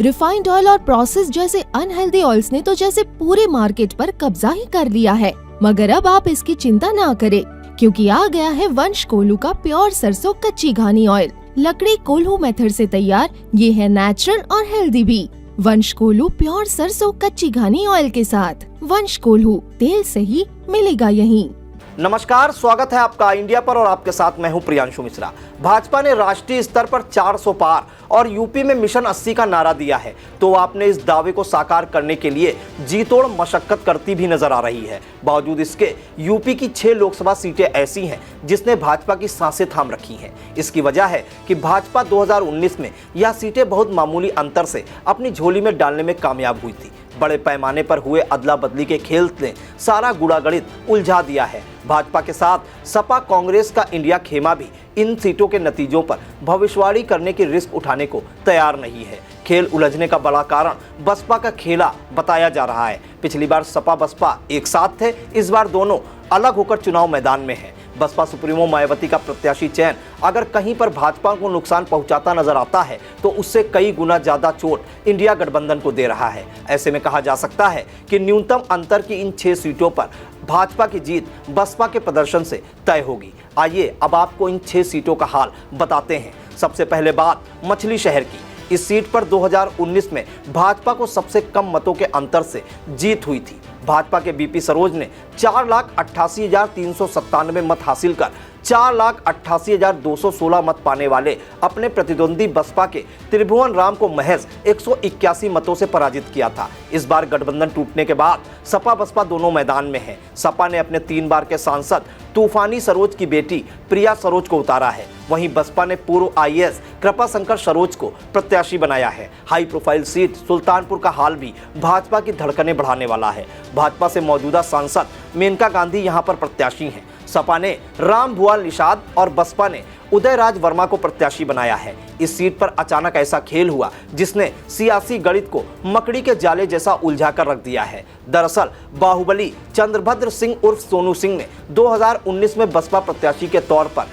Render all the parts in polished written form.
Refined oil और process जैसे unhealthy oils ने तो जैसे पूरे मार्केट पर कब्जा ही कर लिया है। मगर अब आप इसकी चिंता ना करें, क्योंकि आ गया है वंश कोल्हू का प्योर सरसों कच्ची घानी ऑयल। लकड़ी कोल्हू मेथड से तैयार ये है नेचुरल और हेल्दी भी। वंश कोल्हू प्योर सरसों कच्ची घानी ऑयल के साथ। वंश कोल्हू, तेल सही मिलेगा यहीं। नमस्कार, स्वागत है आपका इंडिया पर और आपके साथ मैं हूं प्रियांशु मिश्रा। भाजपा ने राष्ट्रीय स्तर पर 400 पार और यूपी में मिशन 80 का नारा दिया है, तो आपने इस दावे को साकार करने के लिए जी तोड़ मशक्कत करती भी नजर आ रही है। बावजूद इसके यूपी की 6 लोकसभा सीटें ऐसी हैं जिसने भाजपा की सांसें थाम रखी हैं। इसकी वजह है कि भाजपा 2019 में यह सीटें बहुत मामूली अंतर से अपनी झोली में डालने में कामयाब हुई थी। बड़े पैमाने पर हुए अदला बदली के खेल ने सारा गुड़ागणित उलझा दिया है। भाजपा के साथ सपा कांग्रेस का इंडिया खेमा भी इन सीटों के नतीजों पर भविष्यवाणी करने की रिस्क उठाने को तैयार नहीं है। खेल उलझने का बड़ा कारण बसपा का खेला बताया जा रहा है। पिछली बार सपा बसपा एक साथ थे, इस बार दोनों अलग होकर चुनाव मैदान में हैं। बसपा सुप्रीमो मायावती का प्रत्याशी चयन अगर कहीं पर भाजपा को नुकसान पहुंचाता नजर आता है तो उससे कई गुना ज्यादा चोट इंडिया गठबंधन को दे रहा है। ऐसे में कहा जा सकता है कि न्यूनतम अंतर की इन 6 सीटों पर भाजपा की जीत बसपा के प्रदर्शन से तय होगी। आइए अब आपको इन 6 सीटों का हाल बताते हैं। सबसे पहले बात मछली शहर की। इस सीट पर 2019 में भाजपा को सबसे कम मतों के अंतर से जीत हुई थी। भाजपा के बीपी सरोज ने 4,88,397 मत हासिल कर 4,88,216 मत पाने वाले अपने प्रतिद्वंदी बसपा के त्रिभुवन राम को महज 181 मतों से पराजित किया था। इस बार गठबंधन टूटने के बाद सपा बसपा दोनों मैदान में हैं। सपा ने अपने 3 बार के सांसद तूफानी सरोज की बेटी प्रिया सरोज को उतारा है। वहीं बसपा ने पूर्व आईएएस कृपाशंकर सरोज को प्रत्याशी बनाया है। हाई प्रोफाइल सीट सुल्तानपुर का हाल भी भाजपा की धड़कनें बढ़ाने वाला है। भाजपा से मौजूदा सांसद मेनका गांधी यहां पर प्रत्याशी हैं। सपा ने राम भुआल निषाद और बसपा ने उदयराज वर्मा को प्रत्याशी बनाया है। इस सीट पर अचानक ऐसा खेल हुआ जिसने सियासी गणित को मकड़ी के जाले जैसा उलझा कर रख दिया है। दरअसल बाहुबली चंद्रभद्र सिंह उर्फ सोनू सिंह ने 2019 में बसपा प्रत्याशी के तौर पर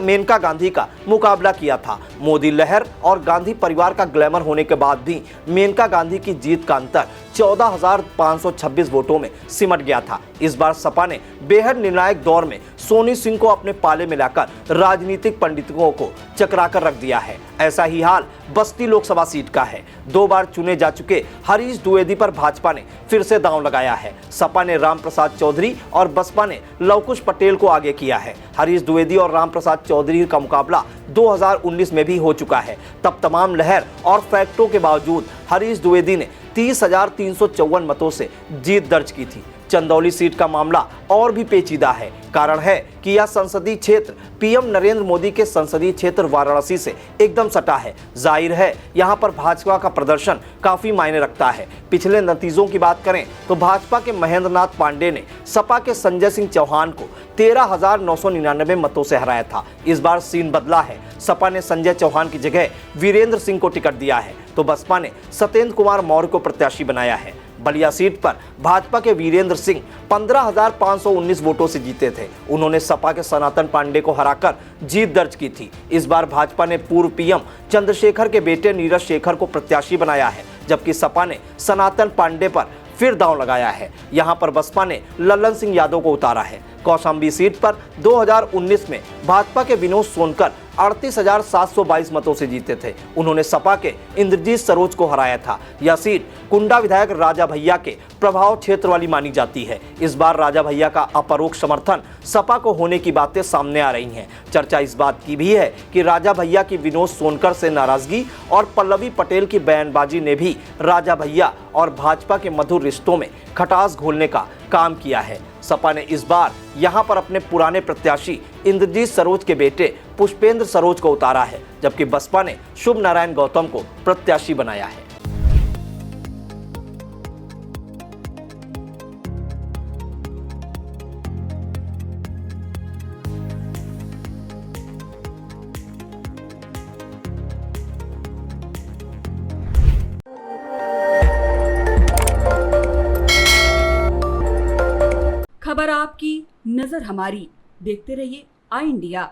मेनका गांधी का मुकाबला किया था। मोदी लहर और गांधी परिवार का ग्लैमर होने के बाद भी मेनका गांधी की जीत का अंतर 14,526 वोटों में सिमट गया था। इस बार सपा ने बेहद निर्णायक दौर में सोनू सिंह को अपने पाले में लाकर राजनीतिक पंडितों को चकरा कर रख दिया है। ऐसा ही हाल बस्ती लोकसभा सीट का है। 2 बार चुने जा चुके हरीश द्विवेदी पर भाजपा ने फिर से दांव लगाया है। सपा ने राम प्रसाद चौधरी और बसपा ने लवकुश पटेल को आगे किया है। हरीश द्विवेदी और राम प्रसाद चौधरी का मुकाबला 2019 में भी हो चुका है। तब तमाम लहर और फैक्टों के बावजूद हरीश द्विवेदी ने 30,354 मतों से जीत दर्ज की थी। चंदौली सीट का मामला और भी पेचीदा है। कारण है कि यह संसदीय क्षेत्र पीएम नरेंद्र मोदी के संसदीय क्षेत्र वाराणसी से एकदम सटा है। जाहिर है यहां पर भाजपा का प्रदर्शन काफी मायने रखता है। पिछले नतीजों की बात करें तो भाजपा के महेंद्र नाथ पांडे ने सपा के संजय सिंह चौहान को 13,999 मतों से हराया था। इस बार सीन बदला है। सपा ने संजय चौहान की जगह वीरेंद्र सिंह को टिकट दिया है, तो बसपा ने सत्येंद्र कुमार मौर्य को प्रत्याशी बनाया है। बलिया सीट पर भाजपा के वीरेंद्र सिंह 15,519 वोटों से जीते थे। उन्होंने सपा के सनातन पांडे को हराकर जीत दर्ज की थी। इस बार भाजपा ने पूर्व पीएम चंद्रशेखर के बेटे नीरज शेखर को प्रत्याशी बनाया है, जबकि सपा ने सनातन पांडे पर फिर दांव लगाया है। यहां पर बसपा ने लल्लन सिंह यादव को उतारा है। कौशाम्बी सीट पर 2019 में भाजपा के विनोद सोनकर 38,722 मतों से जीते थे। उन्होंने सपा के इंद्रजीत सरोज को हराया था। यह सीट कुंडा विधायक राजा भैया के प्रभाव क्षेत्र वाली मानी जाती है। इस बार राजा भैया का अपरोक्ष समर्थन सपा को होने की बातें सामने आ रही हैं। चर्चा इस बात की भी है कि राजा भैया की विनोद सोनकर से नाराजगी और पल्लवी पटेल की बयानबाजी ने भी राजा भैया और भाजपा के मधुर रिश्तों में खटास घोलने का काम किया है। सपा ने इस बार यहां पर अपने पुराने प्रत्याशी इंद्रजीत सरोज के बेटे पुष्पेंद्र सरोज को उतारा है, जबकि बसपा ने शुभ नारायण गौतम को प्रत्याशी बनाया है। खबर आपकी, नजर हमारी। देखते रहिए आई इंडिया।